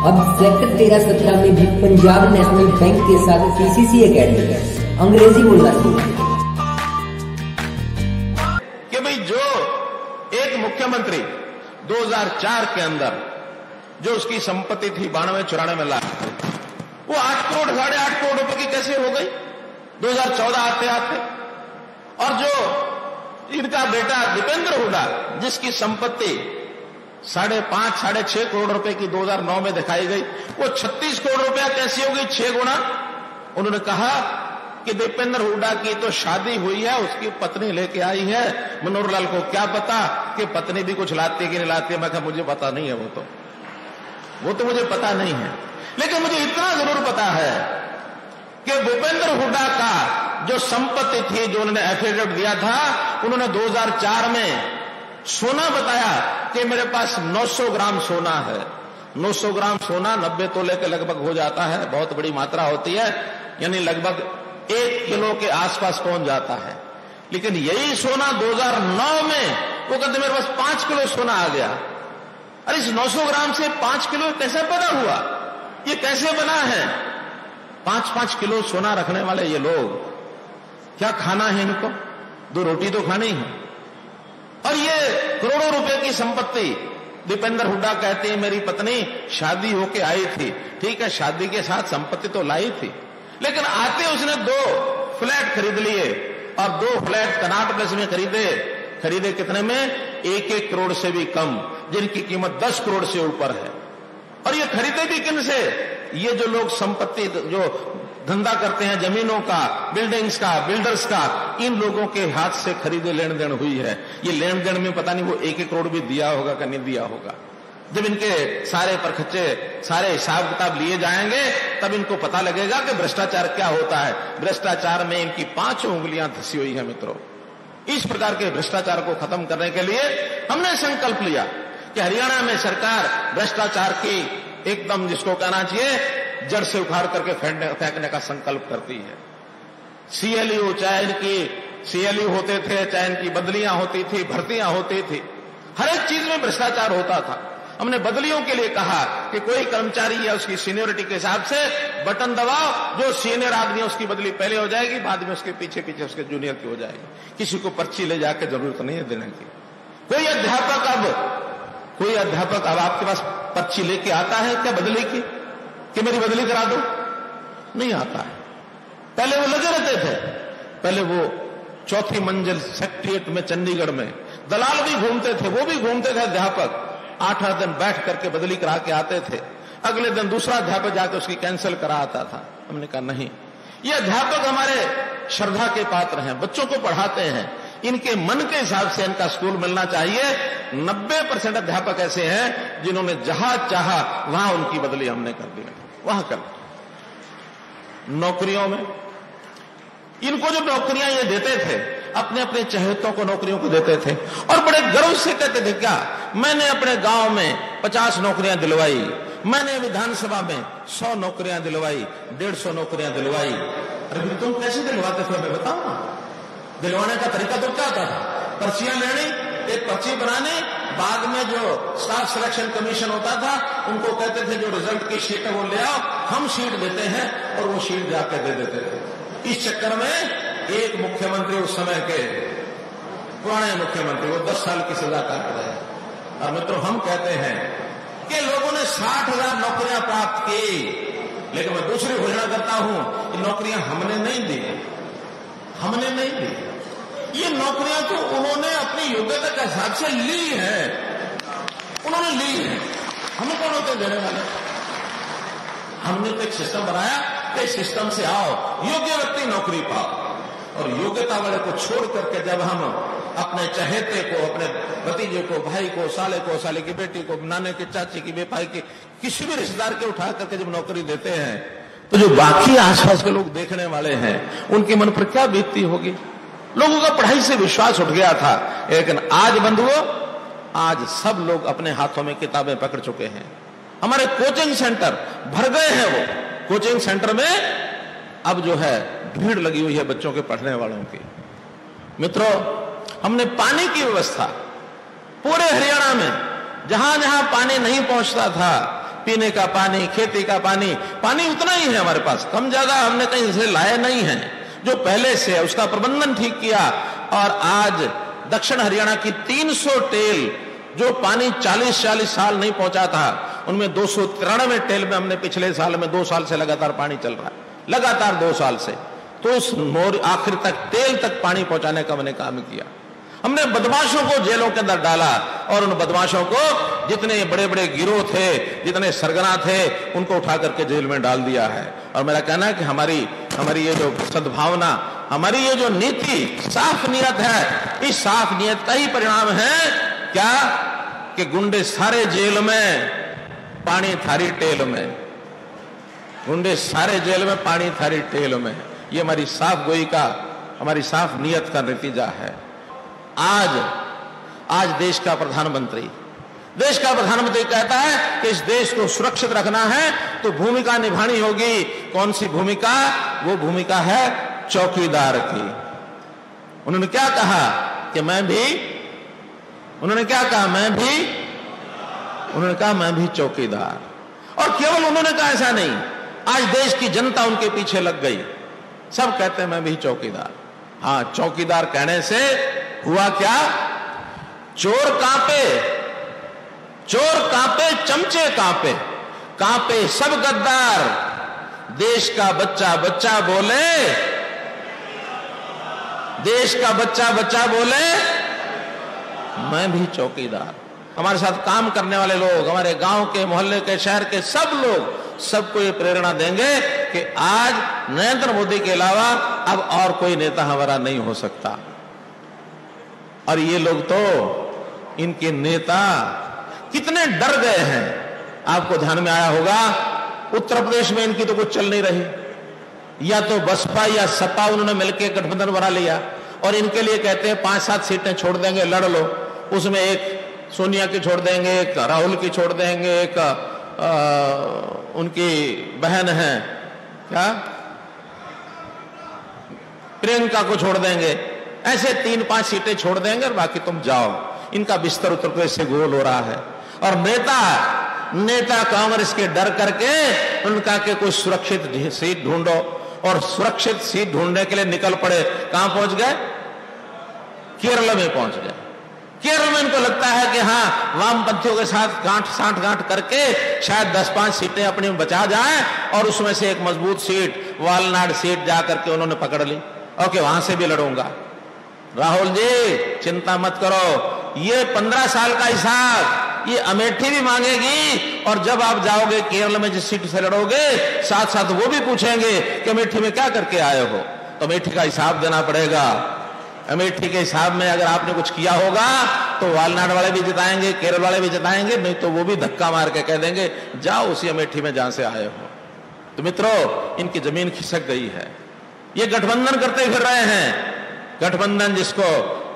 अब सेक्टर 13-17 में भी पंजाब नेशनल बैंक के साथ पीसीसी एकेडमी है। अंग्रेजी बोलना चाहिए कि भाई जो एक मुख्यमंत्री 2004 के अंदर जो उसकी संपत्ति थी 92-94 लाख, वो 8 करोड़ 8.5 करोड़ रुपए की कैसे हो गई 2014 आते आते। और जो इनका बेटा दीपेंद्र हुड्डा जिसकी संपत्ति 5.5-6.5 करोड़ रुपए की 2009 में दिखाई गई, वो 36 करोड़ रुपया कैसी हो गई 6 गुना। उन्होंने कहा कि दीपेंद्र हुड्डा की तो शादी हुई है, उसकी पत्नी लेके आई है, मनोहर लाल को क्या पता कि पत्नी भी कुछ लाती है कि नहीं लाती है। मैं कहा मुझे पता नहीं है, वो तो मुझे पता नहीं है, लेकिन मुझे इतना जरूर पता है कि भूपेंद्र हुड्डा का जो संपत्ति थी, जो उन्होंने एफिडेविट दिया था, उन्होंने 2004 में सोना बताया कि मेरे पास 900 ग्राम सोना है। 900 ग्राम सोना 90 तोले के लगभग हो जाता है, बहुत बड़ी मात्रा होती है, यानी लगभग 1 किलो के आसपास पहुंच जाता है। लेकिन यही सोना 2009 में वो कहते मेरे पास 5 किलो सोना आ गया। अरे इस 900 ग्राम से 5 किलो कैसे बना हुआ, ये कैसे बना है? 5-5 किलो सोना रखने वाले ये लोग, क्या खाना है इनको? 2 रोटी तो खानी है। और ये करोड़ों रुपए की संपत्ति दीपेंद्र हुड्डा कहते हैं मेरी पत्नी शादी होके आई थी। ठीक है, शादी के साथ संपत्ति तो लाई थी, लेकिन आते उसने 2 फ्लैट खरीद लिए और 2 फ्लैट कनॉट प्लेस में खरीदे कितने में? 1-1 करोड़ से भी कम, जिनकी कीमत 10 करोड़ से ऊपर है। और ये खरीदे भी किन से? ये जो लोग संपत्ति जो धंधा करते हैं जमीनों का, बिल्डिंग्स का, बिल्डर्स का, इन लोगों के हाथ से खरीदे लेन देन हुई है। ये लेन देन में पता नहीं वो 1-1 करोड़ भी दिया होगा कि नहीं दिया होगा। जब इनके सारे परखच्चे, सारे हिसाब किताब लिए जाएंगे तब इनको पता लगेगा कि भ्रष्टाचार क्या होता है। भ्रष्टाचार में इनकी 5 उंगलियां धसी हुई है। मित्रों, इस प्रकार के भ्रष्टाचार को खत्म करने के लिए हमने संकल्प लिया कि हरियाणा में सरकार भ्रष्टाचार की एकदम, जिसको कहना चाहिए, जड़ से उखाड़ करके फेंकने का संकल्प करती है। सीएलयू, चाहे इनकी सीएलयू होते थे, चाहे इनकी बदलियां होती थी, भर्तियां होती थी, हर एक चीज में भ्रष्टाचार होता था। हमने बदलियों के लिए कहा कि कोई कर्मचारी या उसकी सीनियरिटी के हिसाब से बटन दबाओ, जो सीनियर आदमी है उसकी बदली पहले हो जाएगी, बाद में उसके पीछे पीछे उसके जूनियर की हो जाएगी। किसी को पर्ची ले जाके जरूरत नहीं है देने की। कोई अध्यापक अब आपके पास पर्ची लेके आता है क्या बदली की, कि मेरी बदली करा दो? नहीं आता है। पहले वो लगे रहते थे, पहले वो 4थी मंजिल सेक्रेटरीट में चंडीगढ़ में दलाल भी घूमते थे, वो भी घूमते थे अध्यापक, 8 दिन बैठ करके बदली करा के आते थे, अगले दिन दूसरा अध्यापक जाके उसकी कैंसिल करा आता था। हमने कहा नहीं, ये अध्यापक हमारे श्रद्धा के पात्र हैं, बच्चों को पढ़ाते हैं, इनके मन के हिसाब से इनका स्कूल मिलना चाहिए। 90% अध्यापक ऐसे हैं जिन्होंने जहां चाहा वहां उनकी बदली हमने कर दी, वहां कर दी। नौकरियों में इनको जो नौकरियां ये देते थे, अपने अपने चहेतों को नौकरियों को देते थे और बड़े गर्व से कहते थे, क्या मैंने अपने गांव में 50 नौकरियां दिलवाई, मैंने विधानसभा में 100 नौकरियां दिलवाई, 150 नौकरियां दिलवाई। अरे तुम कैसे दिलवाते थे, मैं बताओ ना। दिलवाने का तरीका तो क्या होता था? पर्चियां लेनी, एक पर्ची बनानी, बाद में जो स्टाफ सिलेक्शन कमीशन होता था उनको कहते थे जो रिजल्ट की शीट है वो ले आओ, हम शीट देते हैं, और वो शीट जाकर दे देते थे। इस चक्कर में एक मुख्यमंत्री उस समय के पुराने मुख्यमंत्री वो 10 साल की सजा काट रहे हैं। और मित्रों, हम कहते हैं कि लोगों ने 60,000 नौकरियां प्राप्त की, लेकिन मैं दूसरी घोषणा करता हूं कि नौकरियां हमने नहीं दी, हमने नहीं दी। ये नौकरियां तो उन्होंने अपनी योग्यता के हिसाब से ली है, उन्होंने ली है। हम कौन होते देने वाले? हमने तो एक सिस्टम बनाया कि सिस्टम से आओ, योग्य व्यक्ति नौकरी पाओ, और योग्यता वाले को छोड़ करके जब हम अपने चहेते को, अपने भतीजे को, भाई को, साले को, साले की बेटी को, नाने के, चाची की, बेपाई की, किसी भी रिश्तेदार के उठा करके जब नौकरी देते हैं तो जो बाकी आसपास के लोग देखने वाले हैं उनके मन पर क्या बीतती होगी। लोगों का पढ़ाई से विश्वास उठ गया था, लेकिन आज बंधुओं, आज सब लोग अपने हाथों में किताबें पकड़ चुके हैं। हमारे कोचिंग सेंटर भर गए हैं। वो कोचिंग सेंटर में अब जो है भीड़ लगी हुई है बच्चों के पढ़ने वालों की। मित्रों, हमने पानी की व्यवस्था पूरे हरियाणा में जहां जहां पानी नहीं पहुंचता था, पीने का पानी, खेती का पानी, पानी उतना ही है हमारे पास, कम ज्यादा हमने कहीं से लाए नहीं है। जो पहले से है उसका प्रबंधन ठीक किया, और आज दक्षिण हरियाणा की 300 टेल जो पानी 40-40 साल नहीं पहुंचा था, उनमें 293 टेल में हमने पिछले साल में 2 साल से लगातार पानी चल रहा है, लगातार 2 साल से। तो उस आखिर तक टेल तक पानी पहुंचाने का मैंने काम किया। हमने बदमाशों को जेलों के अंदर डाला, और उन बदमाशों को, जितने बड़े बड़े गिरोह थे, जितने सरगना थे, उनको उठा करके जेल में डाल दिया है। और मेरा कहना है कि हमारी ये जो सद्भावना, हमारी ये जो नीति, साफ नियत है, इस साफ नियत का ही परिणाम है क्या कि गुंडे सारे जेल में, पानी थारी टेल में, गुंडे सारे जेल में, पानी थारी टेल में। ये हमारी साफ गोई का, हमारी साफ नियत का नतीजा है। आज देश का प्रधानमंत्री कहता है कि इस देश को सुरक्षित रखना है तो भूमिका निभानी होगी। कौन सी भूमिका? वो भूमिका है चौकीदार की। उन्होंने क्या कहा कि मैं भी चौकीदार। और केवल उन्होंने कहा, ऐसा नहीं, आज देश की जनता उनके पीछे लग गई। सब कहते हैं मैं भी चौकीदार। हां, चौकीदार कहने से हुआ क्या? चोर कांपे, चमचे कांपे सब गद्दार। देश का बच्चा बोले, मैं भी चौकीदार। हमारे साथ काम करने वाले लोग, हमारे गांव के, मोहल्ले के, शहर के सब लोग, सबको ये प्रेरणा देंगे कि आज नरेंद्र मोदी के अलावा अब और कोई नेता हमारा नहीं हो सकता। और ये लोग तो, इनके नेता कितने डर गए हैं, आपको ध्यान में आया होगा। उत्तर प्रदेश में इनकी तो कुछ चल नहीं रही, या तो बसपा या सपा उन्होंने मिलकर गठबंधन बना लिया, और इनके लिए कहते हैं 5-7 सीटें छोड़ देंगे, लड़ लो। उसमें एक सोनिया की छोड़ देंगे, एक राहुल की छोड़ देंगे, एक उनकी बहन है क्या, प्रियंका को छोड़ देंगे। ऐसे 3-5 सीटें छोड़ देंगे और बाकी तुम जाओ। इनका बिस्तर उत्तर प्रदेश से गोल हो रहा है। और नेता कांग्रेस के डर करके उनका के कोई सुरक्षित सीट ढूंढो, और सुरक्षित सीट ढूंढने के लिए निकल पड़े। कहां पहुंच गए? केरल में पहुंच गए। केरल में इनको लगता है कि हां, वामपंथियों के साथ गांठ करके शायद 10-5 सीटें अपनी बचा जाए, और उसमें से एक मजबूत सीट, वालनाड सीट जाकर के उन्होंने पकड़ ली। ओके, वहां से भी लड़ूंगा। राहुल जी चिंता मत करो, ये 15 साल का हिसाब ये अमेठी भी मांगेगी, और जब आप जाओगे केरल में जिस सीट से लड़ोगे, साथ साथ वो भी पूछेंगे कि अमेठी में क्या करके आए हो। तो अमेठी का हिसाब देना पड़ेगा। अमेठी के हिसाब में अगर आपने कुछ किया होगा तो वालनाड वाले भी जिताएंगे, केरल वाले भी जिताएंगे, नहीं तो वो भी धक्का मार के कह देंगे जाओ उसी अमेठी में जहां से आए हो। तो मित्रों, इनकी जमीन खिसक गई है। ये गठबंधन करते फिर रहे हैं। गठबंधन जिसको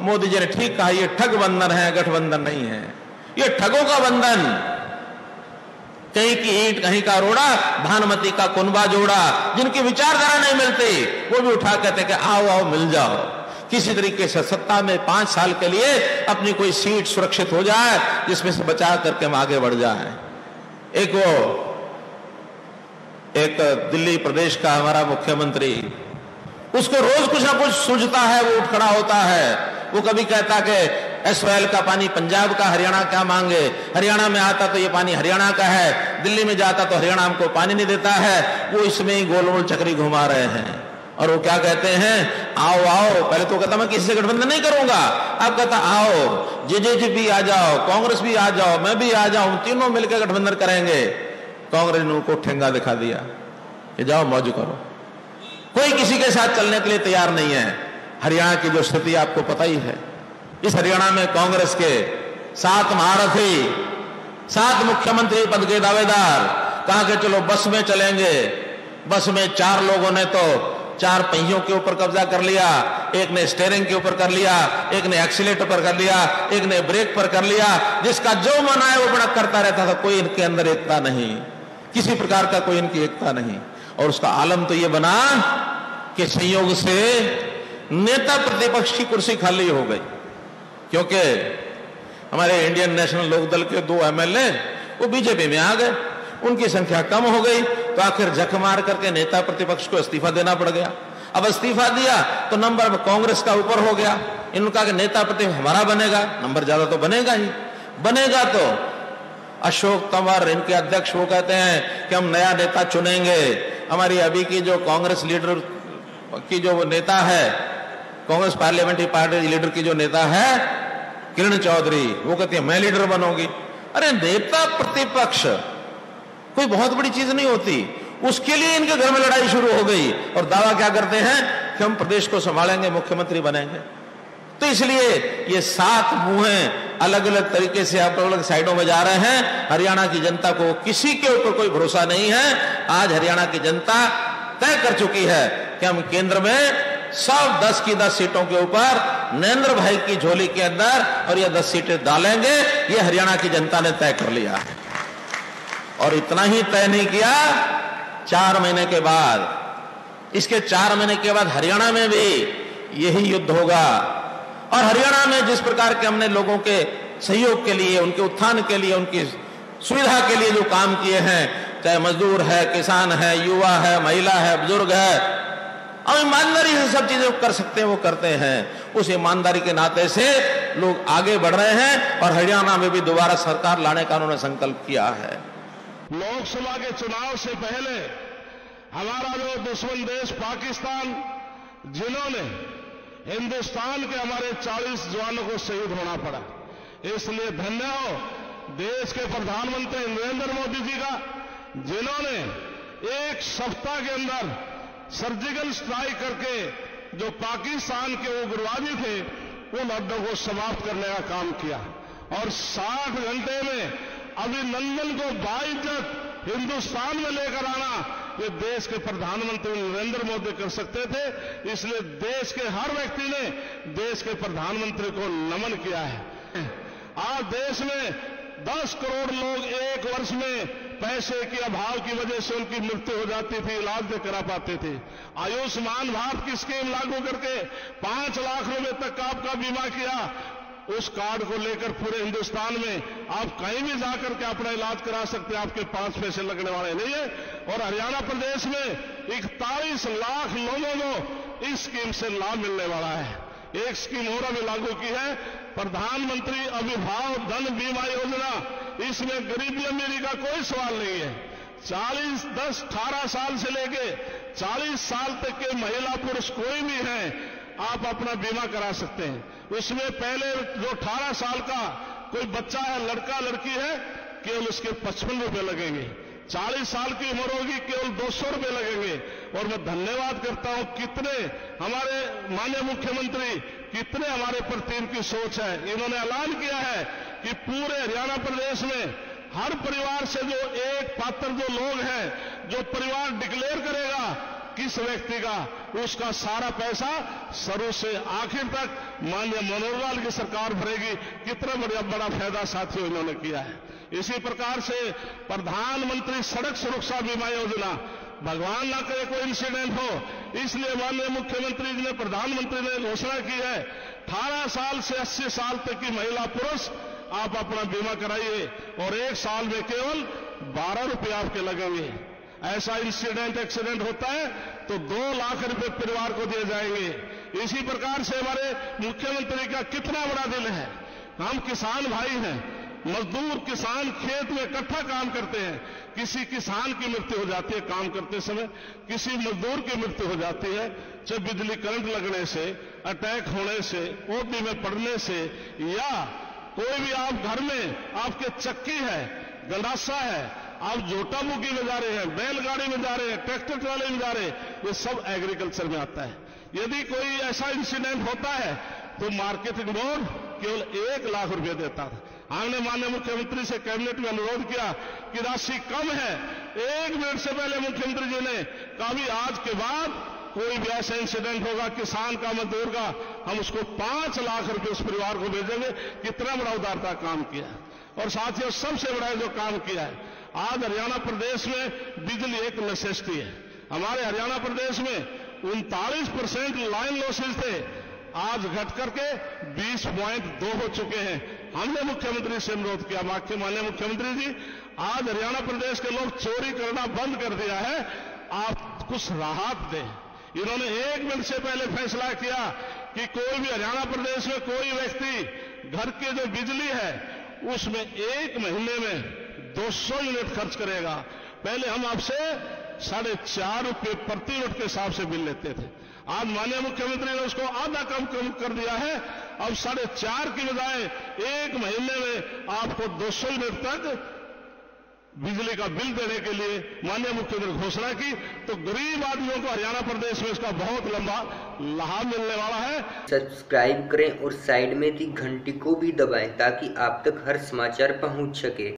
मोदी जी ने ठीक कहा, ये ठग बंधन है, गठबंधन नहीं है, ये ठगों का बंधन। कहीं की ईंट कहीं का रोड़ा, भानुमति का कुनबा जोड़ा। जिनकी विचारधारा नहीं मिलती वो भी उठा कहते कि आओ मिल जाओ। किसी तरीके से सत्ता में 5 साल के लिए अपनी कोई सीट सुरक्षित हो जाए, जिसमें से बचा करके हम आगे बढ़ जाए। एक दिल्ली प्रदेश का हमारा मुख्यमंत्री, उसको रोज कुछ ना कुछ सूझता है, वो उठ खड़ा होता है। वो कभी कहता कि एसवाइएल का पानी पंजाब का, हरियाणा क्या मांगे। हरियाणा में आता तो ये पानी हरियाणा का है, दिल्ली में जाता तो हरियाणा हमको पानी नहीं देता है। वो इसमें ही गोल गोल चक्री घुमा रहे हैं। और वो क्या कहते हैं, आओ आओ। पहले तो कहता मैं किसी से गठबंधन नहीं करूंगा, अब कहता आओ, जेजेपी आ जाओ, कांग्रेस भी आ जाओ, मैं भी आ जाऊं, तीनों मिलकर गठबंधन करेंगे। कांग्रेस ने उनको ठेंगा दिखा दिया कि जाओ मौज करो। कोई किसी के साथ चलने के लिए तैयार नहीं है। हरियाणा की जो स्थिति आपको पता ही है। इस हरियाणा में कांग्रेस के 7 महारथी, 7 मुख्यमंत्री पद के दावेदार कहा कि चलो बस में चलेंगे। बस में 4 लोगों ने तो 4 पहियों के ऊपर कब्जा कर लिया। एक ने स्टीयरिंग के ऊपर कर लिया, एक ने एक्सीलेटर पर कर लिया, एक ने ब्रेक पर कर लिया। जिसका जो मन आए वो बड़ा करता रहता था। कोई इनके अंदर एकता नहीं, किसी प्रकार का कोई इनकी एकता नहीं। और उसका आलम तो ये बना कि संयोग से नेता प्रतिपक्ष की कुर्सी खाली हो गई, क्योंकि हमारे इंडियन नेशनल लोकदल के 2 एमएलए वो बीजेपी में आ गए। उनकी संख्या कम हो गई तो आखिर झक मार करके नेता प्रतिपक्ष को इस्तीफा देना पड़ गया। अब इस्तीफा दिया तो नंबर अब कांग्रेस का ऊपर हो गया। इन्होंने कहा कि नेता प्रतिपक्ष हमारा बनेगा, नंबर ज्यादा तो बनेगा ही। बनेगा तो अशोक तंवर इनके अध्यक्ष वो कहते हैं कि हम नया नेता चुनेंगे। हमारी अभी की जो कांग्रेस लीडर की जो नेता है, कांग्रेस पार्लियामेंट्री पार्टी लीडर की जो नेता है किरण चौधरी, वो कहती है मैं लीडर बनूंगी। अरे नेता प्रतिपक्ष कोई बहुत बड़ी चीज नहीं होती, उसके लिए इनके घर में लड़ाई शुरू हो गई और दावा क्या करते हैं कि हम प्रदेश को संभालेंगे, मुख्यमंत्री बनेंगे। तो इसलिए ये 7 मुंह अलग अलग तरीके से आप अलग साइडों में जा रहे हैं। हरियाणा की जनता को किसी के ऊपर कोई भरोसा नहीं है। आज हरियाणा की जनता तय कर चुकी है कि हम केंद्र में सब 10 की 10 सीटों के ऊपर नरेंद्र भाई की झोली के अंदर और ये 10 सीटें डालेंगे। ये हरियाणा की जनता ने तय कर लिया। और इतना ही तय नहीं किया, 4 महीने के बाद, इसके 4 महीने के बाद हरियाणा में भी यही युद्ध होगा। और हरियाणा में जिस प्रकार के हमने लोगों के सहयोग के लिए, उनके उत्थान के लिए, उनकी सुविधा के लिए जो काम किए हैं, चाहे मजदूर है, किसान है, युवा है, महिला है, बुजुर्ग है, हम ईमानदारी से सब चीजें कर सकते हैं वो करते हैं। उस ईमानदारी के नाते से लोग आगे बढ़ रहे हैं और हरियाणा में भी दोबारा सरकार लाने का उन्होंने संकल्प किया है। लोकसभा के चुनाव से पहले हमारा जो दुश्मन देश पाकिस्तान, जिन्होंने हिंदुस्तान के हमारे 40 जवानों को शहीद होना पड़ा, इसलिए धन्य हो देश के प्रधानमंत्री नरेंद्र मोदी जी का, जिन्होंने एक सप्ताह के अंदर सर्जिकल स्ट्राइक करके जो पाकिस्तान के उग्रवादी थे उन अड्डों को समाप्त करने का काम किया और 60 घंटे में अभिनंदन को बाइज्जत हिंदुस्तान में लेकर आना ये देश के प्रधानमंत्री नरेंद्र मोदी कर सकते थे। इसलिए देश के हर व्यक्ति ने देश के प्रधानमंत्री को नमन किया है। आज देश में 10 करोड़ लोग एक वर्ष में पैसे के अभाव की वजह से उनकी मृत्यु हो जाती थी, इलाज नहीं करा पाते थे। आयुष्मान भारत की स्कीम लागू करके 5 लाख रुपए तक का आपका बीमा किया। उस कार्ड को लेकर पूरे हिंदुस्तान में आप कहीं भी जाकर के अपना इलाज करा सकते हैं, आपके 5 पैसे लगने वाले नहीं है। और हरियाणा प्रदेश में 41 लाख लोगों को इस स्कीम से लाभ मिलने वाला है। एक स्कीम और अभी लागू की है, प्रधानमंत्री अभिभावक धन बीमा योजना। इसमें गरीबी अमीरी का कोई सवाल नहीं है। 18 साल से लेके 40 साल तक के महिला पुरुष कोई भी है, आप अपना बीमा करा सकते हैं। उसमें पहले जो 18 साल का कोई बच्चा है, लड़का लड़की है, केवल उसके 55 रुपए लगेंगे। 40 साल की उम्र होगी, केवल 200 रुपए लगेंगे। और मैं धन्यवाद करता हूं कितने हमारे माननीय मुख्यमंत्री, कितने हमारे प्रति इनकी सोच है। इन्होंने ऐलान किया है कि पूरे हरियाणा प्रदेश में हर परिवार से जो एक पात्र जो लोग हैं, जो परिवार डिक्लेयर करेगा किस व्यक्ति का, उसका सारा पैसा शुरू से आखिर तक माननीय मनोहर लाल की सरकार भरेगी। कितना बड़ा फायदा साथियों इन्होंने किया है। इसी प्रकार से प्रधानमंत्री सड़क सुरक्षा बीमा योजना, भगवान ना करे कोई इंसिडेंट हो, इसलिए माननीय मुख्यमंत्री जी ने, प्रधानमंत्री ने घोषणा की है 18 साल से 80 साल तक की महिला पुरुष आप अपना बीमा कराइए और 1 साल में केवल 12 रुपये आपके लगेंगे। ऐसा इंसिडेंट एक्सीडेंट होता है तो 2 लाख रुपए परिवार को दिए जाएंगे। इसी प्रकार से हमारे मुख्यमंत्री का कितना बड़ा दिल है। हम किसान भाई हैं, मजदूर किसान खेत में इकट्ठा काम करते हैं। किसी किसान की मृत्यु हो जाती है काम करते समय, किसी मजदूर की मृत्यु हो जाती है, चाहे बिजली करंट लगने से, अटैक होने से, ओपी में पड़ने से, या कोई भी आप घर में आपके चक्की है, गंडासा है, आप जोटाबुकी में जा रहे हैं, बैलगाड़ी में जा रहे हैं, ट्रैक्टर ट्राले में जा रहे हैं, ये सब एग्रीकल्चर में आता है। यदि कोई ऐसा इंसिडेंट होता है तो मार्केटिंग बोर्ड केवल 1 लाख रुपए देता था। हमने माननीय मुख्यमंत्री से कैबिनेट में अनुरोध किया कि राशि कम है। 1 मिनट से पहले मुख्यमंत्री जी ने कहा भी आज के बाद कोई भी ऐसा इंसिडेंट होगा किसान का, मजदूर का, हम उसको 5 लाख रुपए उस परिवार को भेजेंगे। कितना बड़ा उदारता काम किया। और साथियों सबसे बड़ा जो काम किया है, आज हरियाणा प्रदेश में बिजली एक नेसेसिटी है। हमारे हरियाणा प्रदेश में 39% लाइन लॉसेज थे। आज घट करके 20.2 हो चुके हैं। हमने मुख्यमंत्री से अनुरोध किया, माननीय मुख्यमंत्री जी, आज हरियाणा प्रदेश के लोग चोरी करना बंद कर दिया है, आप कुछ राहत दें। इन्होंने 1 मिनट से पहले फैसला किया कि कोई भी हरियाणा प्रदेश में कोई व्यक्ति घर की जो बिजली है उसमें 1 महीने में 200 यूनिट खर्च करेगा। पहले हम आपसे 4.5 रुपये प्रति यूनिट के हिसाब से बिल लेते थे, आज माननीय मुख्यमंत्री ने उसको आधा कम कर दिया है। अब 4.5 की बजाय 1 महीने में आपको 200 यूनिट तक बिजली का बिल देने के लिए माननीय मुख्यमंत्री ने घोषणा की। तो गरीब आदमियों को हरियाणा प्रदेश में इसका बहुत लंबा लाभ मिलने वाला है। सब्सक्राइब करें और साइड में दी घंटी को भी दबाएं ताकि आप तक हर समाचार पहुंच सके।